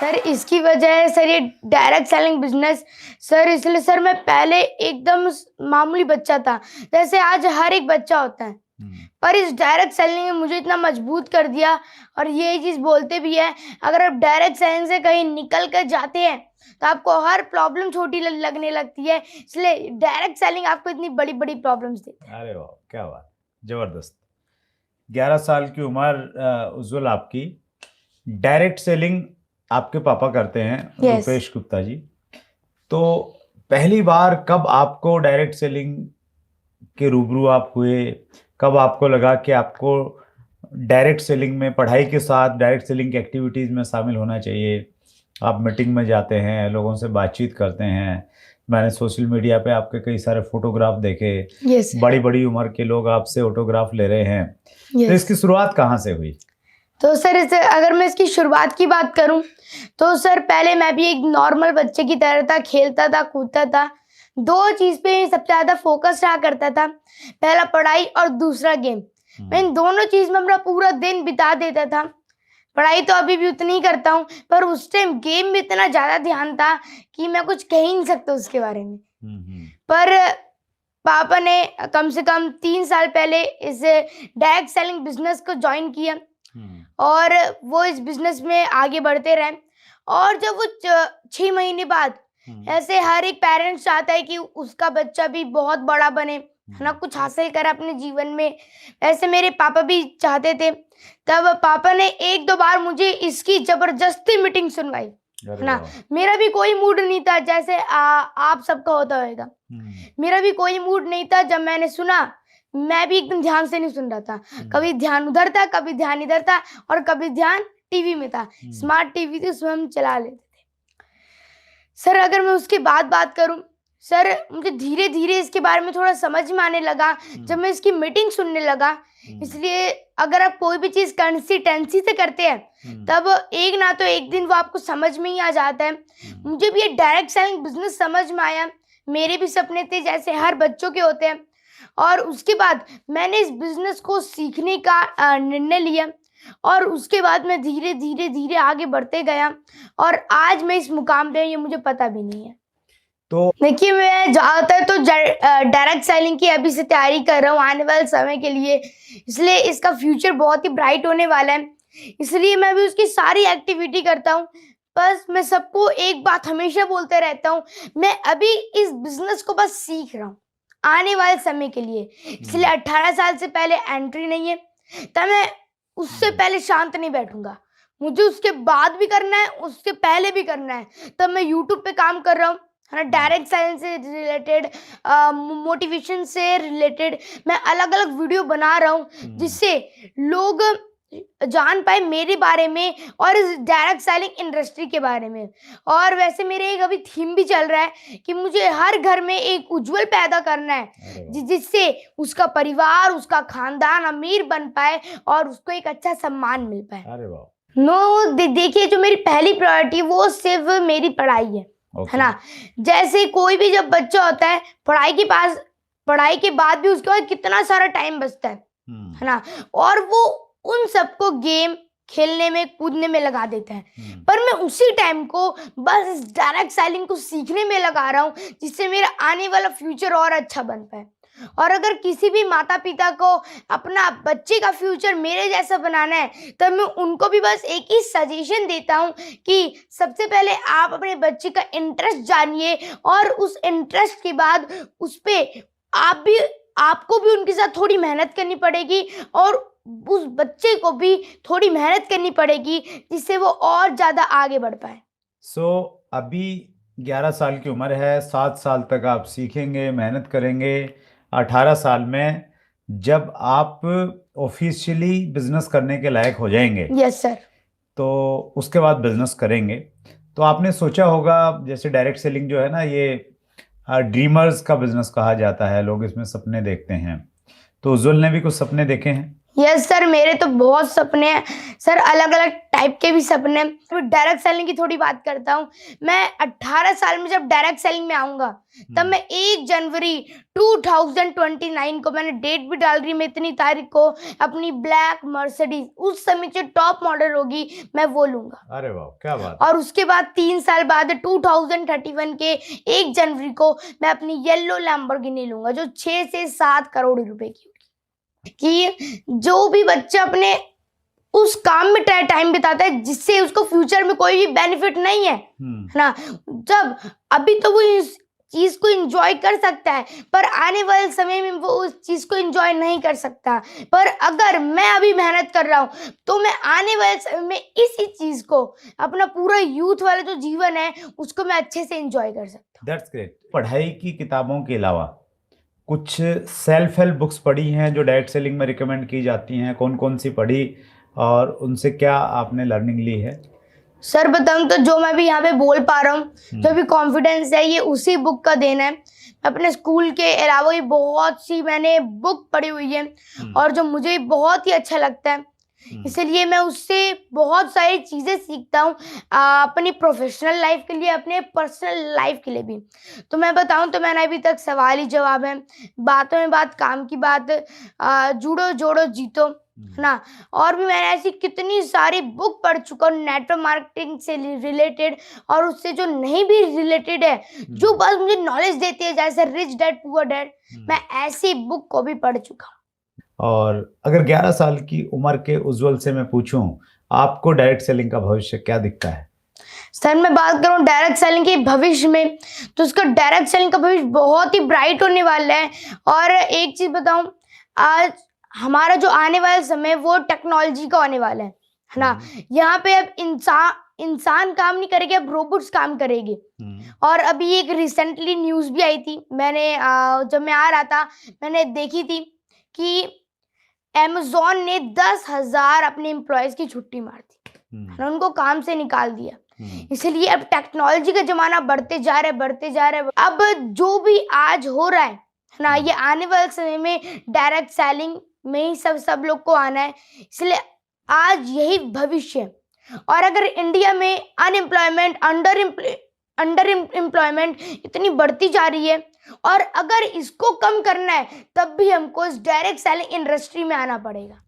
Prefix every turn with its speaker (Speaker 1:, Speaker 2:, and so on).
Speaker 1: Sir इसकी वजह है सर ये डायरेक्ट सेलिंग बिजनेस। सर इसलिए सर मैं पहले एकदम मामूली बच्चा था, जैसे आज हर एक बच्चा होता है, पर इस डायरेक्ट सेलिंग ने मुझे इतना मजबूत कर दिया। और ये चीज बोलते भी है, अगर आप डायरेक्ट सेलिंग से कहीं निकल कर जाते हैं तो आपको हर प्रॉब्लम छोटी लगने लगती है, इसलिए डायरेक्ट सेलिंग आपको इतनी बड़ी बड़ी प्रॉब्लम्स देती है।
Speaker 2: अरे वाह, क्या बात, जबरदस्त। 11 साल की उम्र उज्ज्वल आपकी, डायरेक्ट सेलिंग आपके पापा करते हैं, रुपेश गुप्ता जी। तो पहली बार कब आपको डायरेक्ट सेलिंग के रूबरू आप हुए, कब आपको लगा कि आपको डायरेक्ट सेलिंग में पढ़ाई के साथ डायरेक्ट सेलिंग की एक्टिविटीज़ में शामिल होना चाहिए? आप मीटिंग में जाते हैं, लोगों से बातचीत करते हैं, मैंने सोशल मीडिया पे आपके कई सारे फोटोग्राफ देखे, बड़ी बड़ी उम्र के लोग आपसे ऑटोग्राफ ले रहे हैं। तो इसकी शुरुआत कहाँ से हुई?
Speaker 1: तो सर अगर मैं इसकी शुरुआत की बात करूं तो सर पहले मैं भी एक नॉर्मल बच्चे की तरह था, खेलता था, कूदता था। दो चीज पे सबसे ज्यादा फोकस रहा करता था, पहला पढ़ाई और दूसरा गेम। मैं इन दोनों चीज में अपना पूरा दिन बिता देता था। पढ़ाई तो अभी भी उतनी ही करता हूँ, पर उस टाइम गेम में इतना ज्यादा ध्यान था कि मैं कुछ कह ही नहीं सकता उसके बारे में। पर पापा ने कम से कम 3 साल पहले इस डायरेक्ट सेलिंग बिजनेस को ज्वाइन किया और वो इस बिजनेस में आगे बढ़ते रहे। और जब वो 6 महीने बाद, ऐसे हर एक पेरेंट्स चाहता है कि उसका बच्चा भी बहुत बड़ा बने, है ना, कुछ हासिल करे अपने जीवन में, ऐसे मेरे पापा भी चाहते थे। तब पापा ने 1-2 बार मुझे इसकी जबरदस्ती मीटिंग सुनवाई, है ना। मेरा भी कोई मूड नहीं था, जैसे आप सबका होता होगा। मेरा भी कोई मूड नहीं था। जब मैंने सुना, मैं भी एकदम ध्यान से नहीं सुन रहा था, कभी ध्यान उधर था, कभी ध्यान इधर था, और कभी ध्यान टीवी में था। स्मार्ट टीवी थी, उसमें हम चला लेते थे। सर अगर मैं उसके बाद बात करूं, सर मुझे धीरे धीरे इसके बारे में थोड़ा समझ में आने लगा जब मैं इसकी मीटिंग सुनने लगा। इसलिए अगर आप कोई भी चीज कंसिस्टेंसी से करते हैं तब एक ना तो एक दिन वो आपको समझ में ही आ जाता है। मुझे भी ये डायरेक्ट सेलिंग बिजनेस समझ में आया, मेरे भी सपने थे जैसे हर बच्चों के होते हैं। और उसके बाद मैंने इस बिजनेस को सीखने का निर्णय लिया और उसके बाद मैं धीरे धीरे धीरे आगे बढ़ते गया और आज मैं इस मुकाम पे, ये मुझे पता भी नहीं है। तो देखिए, मैं ज़्यादातर तो डायरेक्ट सेलिंग की अभी से तैयारी कर रहा हूँ आने वाले समय के लिए, इसलिए इसका फ्यूचर बहुत ही ब्राइट होने वाला है। इसलिए मैं भी उसकी सारी एक्टिविटी करता हूँ। बस मैं सबको एक बात हमेशा बोलते रहता हूँ, मैं अभी इस बिजनेस को बस सीख रहा हूँ आने वाले समय के लिए। इसलिए 18 साल से पहले एंट्री नहीं है, तब मैं उससे पहले शांत नहीं बैठूंगा। मुझे उसके बाद भी करना है, उसके पहले भी करना है। तब मैं यूट्यूब पे काम कर रहा हूँ, है ना, डायरेक्ट सेलिंग से रिलेटेड, मोटिवेशन से रिलेटेड मैं अलग अलग वीडियो बना रहा हूँ जिससे लोग जान पाए मेरे बारे में और इस डायरेक्ट सेलिंग इंडस्ट्री के बारे में। और वैसे मेरे एक अभी थीम भी चल रहा है कि मुझे हर घर में एक उज्जवल पैदा करना है जिससे उसका परिवार, उसका खानदान अमीर बन पाए और उसको एक अच्छा सम्मान मिल पाए।
Speaker 2: अरे वाह।
Speaker 1: देखिए, जो मेरी पहली प्रायोरिटी वो सिर्फ मेरी पढ़ाई है ना। जैसे कोई भी जब बच्चा होता है, पढ़ाई के बाद भी उसके बाद कितना सारा टाइम बचता है ना, और वो उन सबको गेम खेलने में, कूदने में लगा देता है। पर मैं उसी टाइम को बस इस डायरेक्ट सेलिंग को सीखने में लगा रहा हूँ जिससे मेरा आने वाला फ्यूचर और अच्छा बन पाए। और अगर किसी भी माता पिता को अपना बच्चे का फ्यूचर मेरे जैसा बनाना है तब मैं उनको भी बस एक ही सजेशन देता हूँ कि सबसे पहले आप अपने बच्चे का इंटरेस्ट जानिए और उस इंटरेस्ट के बाद उस पे आपको भी उनके साथ थोड़ी मेहनत करनी पड़ेगी और उस बच्चे को भी थोड़ी मेहनत करनी पड़ेगी जिससे वो और ज्यादा आगे बढ़ पाए।
Speaker 2: अभी 11 साल की उम्र है, 7 साल तक आप सीखेंगे, मेहनत करेंगे। 18 साल में जब आप ऑफिशियली बिजनेस करने के लायक हो जाएंगे,
Speaker 1: यस सर,
Speaker 2: तो उसके बाद बिजनेस करेंगे। तो आपने सोचा होगा, जैसे डायरेक्ट सेलिंग जो है ना, ये ड्रीमर्स का बिजनेस कहा जाता है, लोग इसमें सपने देखते हैं। तो उज्जवल ने भी कुछ सपने देखे हैं?
Speaker 1: यस सर, मेरे तो बहुत सपने हैं सर, अलग अलग टाइप के भी सपने। तो डायरेक्ट सेलिंग की थोड़ी बात करता हूँ। मैं 18 साल में जब डायरेक्ट सेलिंग में आऊँगा, तब मैं 1 जनवरी 2029 को, मैंने डेट भी डाल रही, मैं इतनी तारीख को अपनी ब्लैक मर्सिडीज, उस समय जो टॉप मॉडल होगी, मैं वो लूँगा।
Speaker 2: अरे वाह, क्या बात है।
Speaker 1: और उसके बाद 3 साल बाद 2031 के 1 जनवरी को मैं अपनी येलो लैम्बोर्गिनी लूँगा, जो 6 से 7 करोड़ रुपए की होगी। कि जो भी बच्चा अपने उस काम में टाइम बिताता है जिससे उसको फ्यूचर में कोई भी बेनिफिट नहीं है ना, जब अभी तो वो इस चीज को एंजॉय कर सकता है, पर आने वाले समय में वो उस चीज को एंजॉय नहीं कर सकता। पर अगर मैं अभी मेहनत कर रहा हूँ, तो मैं आने वाले समय में इसी चीज को, अपना पूरा यूथ वाला जो जीवन है, उसको मैं अच्छे से एंजॉय कर सकता हूँ।
Speaker 2: That's great. पढ़ाई की किताबों के अलावा कुछ सेल्फ हेल्प बुक्स पढ़ी हैं जो डायरेक्ट सेलिंग में रिकमेंड की जाती हैं? कौन कौन सी पढ़ी और उनसे क्या आपने लर्निंग ली है?
Speaker 1: सर बताऊं तो जो मैं भी यहाँ पे बोल पा रहा हूँ, जो भी कॉन्फिडेंस है, ये उसी बुक का देना है। अपने स्कूल के अलावा भी बहुत सी मैंने बुक पढ़ी हुई है और जो मुझे बहुत ही अच्छा लगता है, इसलिए मैं उससे बहुत सारी चीज़ें सीखता हूँ, अपनी प्रोफेशनल लाइफ के लिए, अपने पर्सनल लाइफ के लिए भी। तो मैं बताऊँ तो मैंने अभी तक सवाल ही जवाब है, बातों में बात, काम की बात, जुड़ो जोड़ो जीतो, है ना, और भी मैंने ऐसी कितनी सारी बुक पढ़ चुका हूँ नेटवर्क मार्केटिंग से रिलेटेड, और उससे जो नहीं भी रिलेटेड है, जो बस मुझे नॉलेज देती है, जैसे रिच डैड पुअर डैड, मैं ऐसी बुक को भी पढ़ चुका हूँ।
Speaker 2: और अगर 11 साल की उम्र के उज्जवल से मैं पूछूं, आपको डायरेक्ट सेलिंग का भविष्य क्या दिखता है?
Speaker 1: सर मैं बात करूं डायरेक्ट सेलिंग के भविष्य में, तो उसका डायरेक्ट सेलिंग का भविष्य बहुत ही ब्राइट होने वाला है। और एक चीज बताऊं, आज हमारा जो आने वाला समय वो टेक्नोलॉजी का आने वाला है ना। यहाँ पे अब इंसान काम नहीं करेंगे, अब रोबोट्स काम करेंगे। और अभी एक रिसेंटली न्यूज भी आई थी, मैंने जब मैं आ रहा था मैंने देखी थी कि अमेज़न ने 10,000 अपने एम्प्लॉयज की छुट्टी मार दी, उनको काम से निकाल दिया। इसलिए अब टेक्नोलॉजी का जमाना बढ़ते जा रहा है। अब जो भी आज हो रहा है ना, ये आने वाले समय में डायरेक्ट सेलिंग में ही सब लोग को आना है, इसलिए आज यही भविष्य है। और अगर इंडिया में अनएम्प्लॉयमेंट, अंडर एम्प्लॉयमेंट इतनी बढ़ती जा रही है, और अगर इसको कम करना है, तब भी हमको इस डायरेक्ट सेलिंग इंडस्ट्री में आना पड़ेगा।